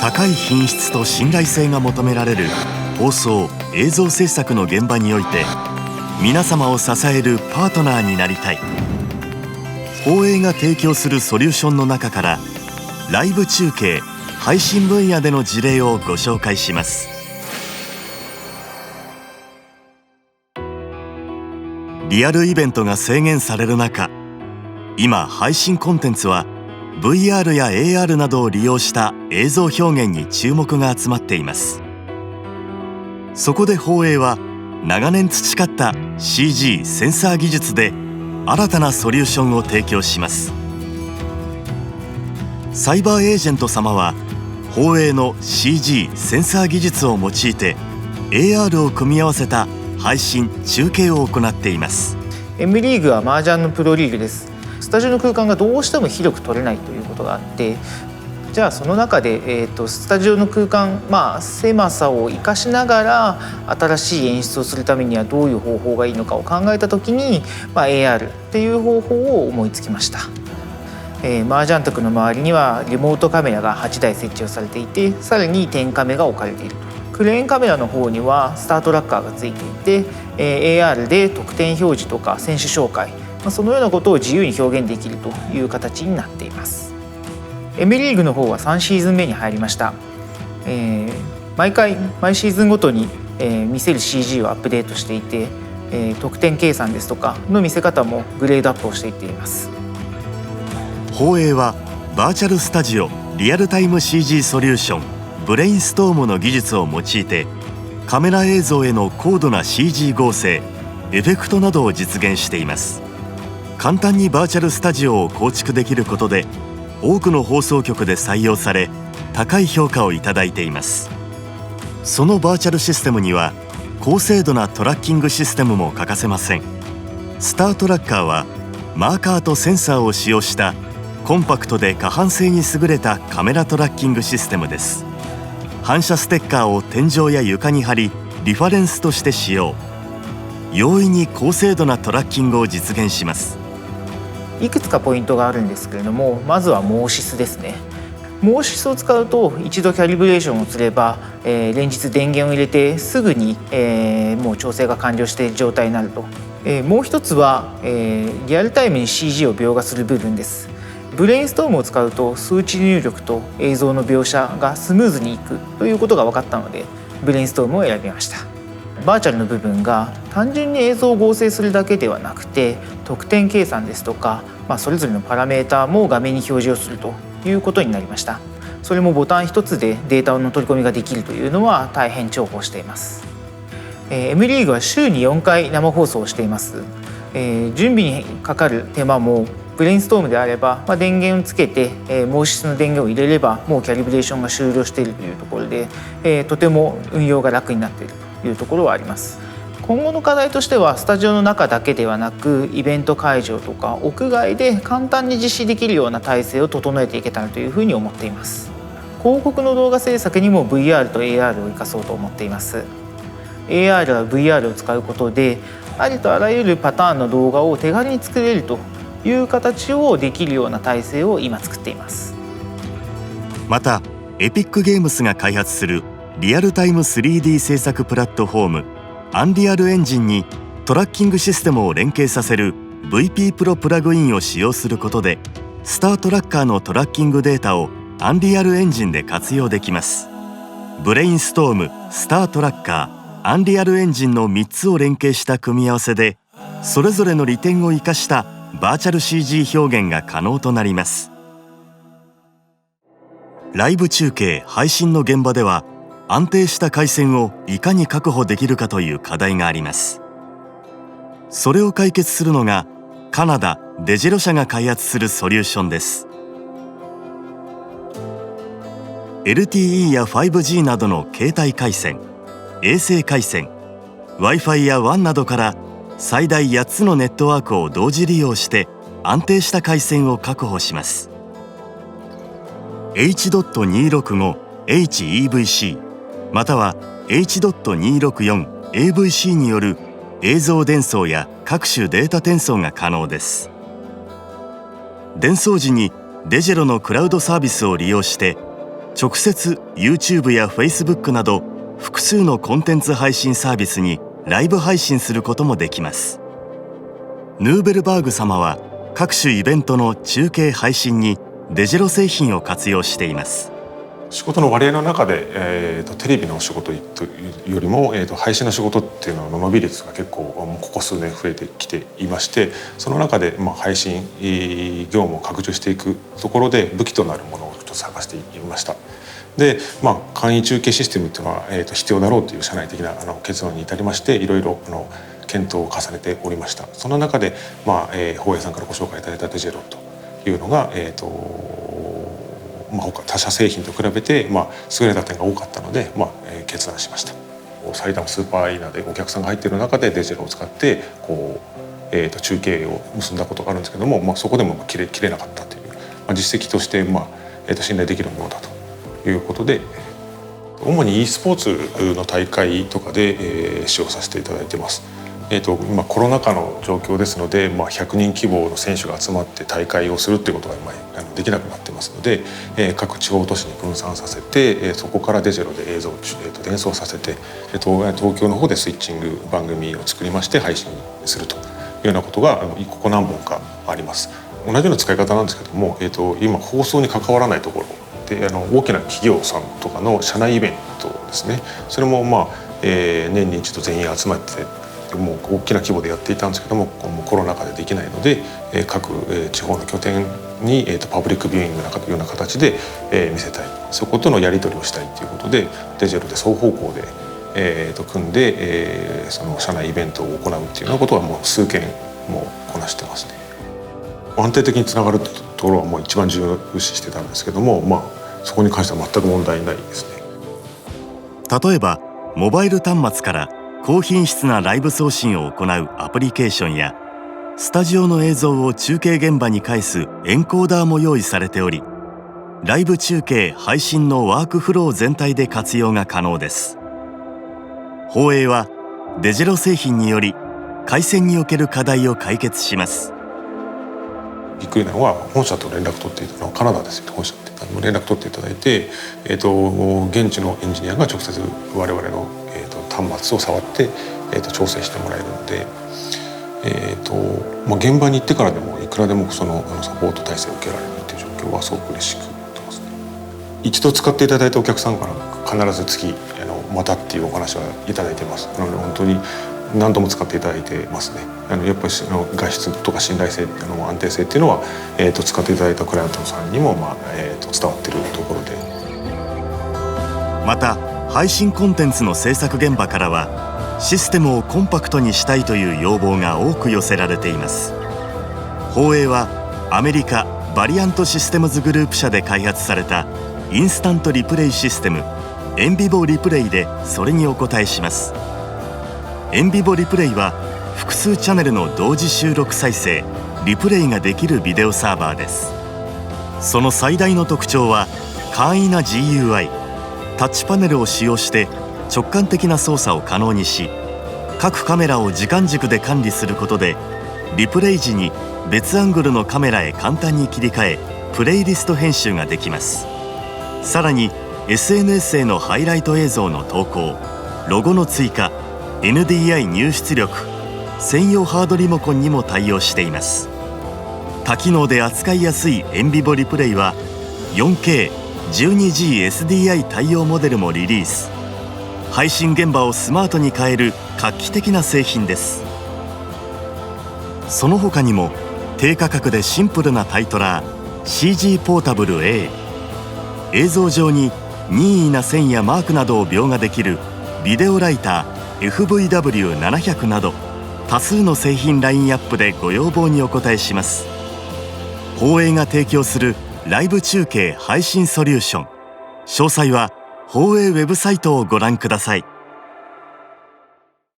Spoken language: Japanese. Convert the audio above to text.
高い品質と信頼性が求められる放送・映像制作の現場において、皆様を支えるパートナーになりたい。放映が提供するソリューションの中から、ライブ中継・配信分野での事例をご紹介します。リアルイベントが制限される中、今配信コンテンツはVR や AR などを利用した映像表現に注目が集まっています。そこで放映は長年培った CG センサー技術で新たなソリューションを提供します。サイバーエージェント様は放映の CG センサー技術を用いて AR を組み合わせた配信・中継を行っています。 M リーグは麻雀のプロリーグです。スタジオの空間がどうしても広く取れないということがあって、じゃあその中で、スタジオの空間、狭さを生かしながら新しい演出をするためにはどういう方法がいいのかを考えた時に、AR っていう方法を思いつきました。麻雀卓の周りにはリモートカメラが8台設置をされていて、さらに点カメが置かれていると。クレーンカメラの方にはスタートラッカーがついていて、AR で得点表示とか選手紹介、そのようなことを自由に表現できるという形になっています。M リーグの方は3シーズン目に入りました。毎シーズンごとに、見せる CG をアップデートしていて、得点計算ですとかの見せ方もグレードアップをしていっています。放映はバーチャルスタジオリアルタイム CG ソリューションブレインストームの技術を用いて、カメラ映像への高度な CG 合成、エフェクトなどを実現しています。簡単にバーチャルスタジオを構築できることで、多くの放送局で採用され、高い評価をいただいています。そのバーチャルシステムには高精度なトラッキングシステムも欠かせません。スタートラッカーはマーカーとセンサーを使用したコンパクトで可搬性に優れたカメラトラッキングシステムです。反射ステッカーを天井や床に貼り、リファレンスとして使用。容易に高精度なトラッキングを実現します。いくつかポイントがあるんですけれども、まずはモーシスですね。モーシスを使うと一度キャリブレーションをすれば、連日電源を入れてすぐに、もう調整が完了している状態になると。もう一つは、リアルタイムに CG を描画する部分です。ブレインストームを使うと数値入力と映像の描写がスムーズにいくということが分かったので、ブレインストームを選びました。バーチャルの部分が単純に映像を合成するだけではなくて、得点計算ですとか、それぞれのパラメータも画面に表示をするということになりました。それもボタン一つでデータの取り込みができるというのは大変重宝しています。M リーグは週に4回生放送をしています。準備にかかる手間もブレインストームであれば、電源をつけて、モーシスの電源を入れればもうキャリブレーションが終了しているというところで、とても運用が楽になっているというところはあります。今後の課題としては、スタジオの中だけではなくイベント会場とか屋外で簡単に実施できるような体制を整えていけたらというふうに思っています。広告の動画制作にも VR と AR を生かそうと思っています。 AR は VR を使うことで、ありとあらゆるパターンの動画を手軽に作れるという形をできるような体制を今作っています。またエピックゲームスが開発するリアルタイム 3D 制作プラットフォームアンリアルエンジンにトラッキングシステムを連携させる VP プロプラグインを使用することで、スタートラッカーのトラッキングデータをアンリアルエンジンで活用できます。ブレインストーム、スタートラッカー、アンリアルエンジンの3つを連携した組み合わせで、それぞれの利点を生かしたバーチャル CG 表現が可能となります。ライブ中継・配信の現場では、安定した回線をいかに確保できるかという課題があります。それを解決するのがカナダ・デジェロ社が開発するソリューションです。 LTE や 5G などの携帯回線、衛星回線、Wi-Fi や WAN などから最大8つのネットワークを同時利用して安定した回線を確保します。 H.265HEVC または H.264AVC による映像伝送や各種データ転送が可能です。伝送時にデジェロのクラウドサービスを利用して直接 YouTube や Facebook など複数のコンテンツ配信サービスにライブ配信することもできます。ヌーベルバーグ様は各種イベントの中継配信にデジェロ製品を活用しています。仕事の割合の中で、テレビの仕事というよりも、配信の仕事っていうのの伸び率が結構ここ数年増えてきていまして、その中で、配信業務を拡充していくところで武器となるものをちょっと探していました。で、簡易中継システムっていうのは、必要だろうという社内的な結論に至りまして、いろいろ検討を重ねておりました。その中で、宝永さんからご紹介いただいたデジェロというのが、他社製品と比べて、優れた点が多かったので、決断しました。埼玉スーパーアリーナでお客さんが入っている中でデジェロを使って中継を結んだことがあるんですけども、そこでも切れなかったという、実績として、信頼できるものだということで、主に e スポーツの大会とかで、使用させていただいています。今コロナ禍の状況ですので、100人規模の選手が集まって大会をするっていうことができなくなってますので、各地方都市に分散させて、そこからデジェロで映像を伝送させて、東京の方でスイッチング番組を作りまして配信するというようなことがここ何本かあります。同じような使い方なんですけども、今放送に関わらないところで大きな企業さんとかの社内イベントですね、それも年に一度全員集まってもう大きな規模でやっていたんですけども、コロナ禍でできないので、各地方の拠点にパブリックビューイングのような形で見せたい、そことのやり取りをしたいということでデジェロで双方向で組んでその社内イベントを行うっていうようなことはもう数件もこなしてますね。安定的につながるところはもう一番重視してたんですけども、そこに関しては全く問題ないですね。例えばモバイル端末から高品質なライブ送信を行うアプリケーションや、スタジオの映像を中継現場に返すエンコーダーも用意されており、ライブ中継配信のワークフロー全体で活用が可能です。宝永はデジェロ製品により回線における課題を解決します。びっくりなのは、本社と連絡取っていたのはカナダですよ。本社って連絡取っていただいて、現地のエンジニアが直接我々の端末を触って、調整してもらえるので、現場に行ってからでもいくらでもそのサポート体制を受けられるという状況はすごく嬉しく思ってますね。一度使っていただいたお客さんから必ず月またっていうお話はいただいてます。なので本当に何度も使っていただいてますね。やっぱり画質とか信頼性安定性っていうのは、使っていただいたクライアントさんにも、伝わっているところで、また配信コンテンツの制作現場からはシステムをコンパクトにしたいという要望が多く寄せられています。宝永はアメリカバリアントシステムズグループ社で開発されたインスタントリプレイシステムエンビボリプレイでそれにお答えします。エンビボリプレイは複数チャンネルの同時収録再生リプレイができるビデオサーバーです。その最大の特徴は簡易な GUI、タッチパネルを使用して直感的な操作を可能にし、各カメラを時間軸で管理することでリプレイ時に別アングルのカメラへ簡単に切り替えプレイリスト編集ができます。さらに SNS へのハイライト映像の投稿、ロゴの追加、 NDI 入出力、専用ハードリモコンにも対応しています。多機能で扱いやすいエンビボリプレイは 4K12G SDI 対応モデルもリリース。配信現場をスマートに変える画期的な製品です。その他にも低価格でシンプルなタイトラー CG ポータブル A、 映像上に任意な線やマークなどを描画できるビデオライター FVW700 など多数の製品ラインアップでご要望にお応えします。宝永が提供するライブ中継配信ソリューション、詳細は宝永ウェブサイトをご覧ください。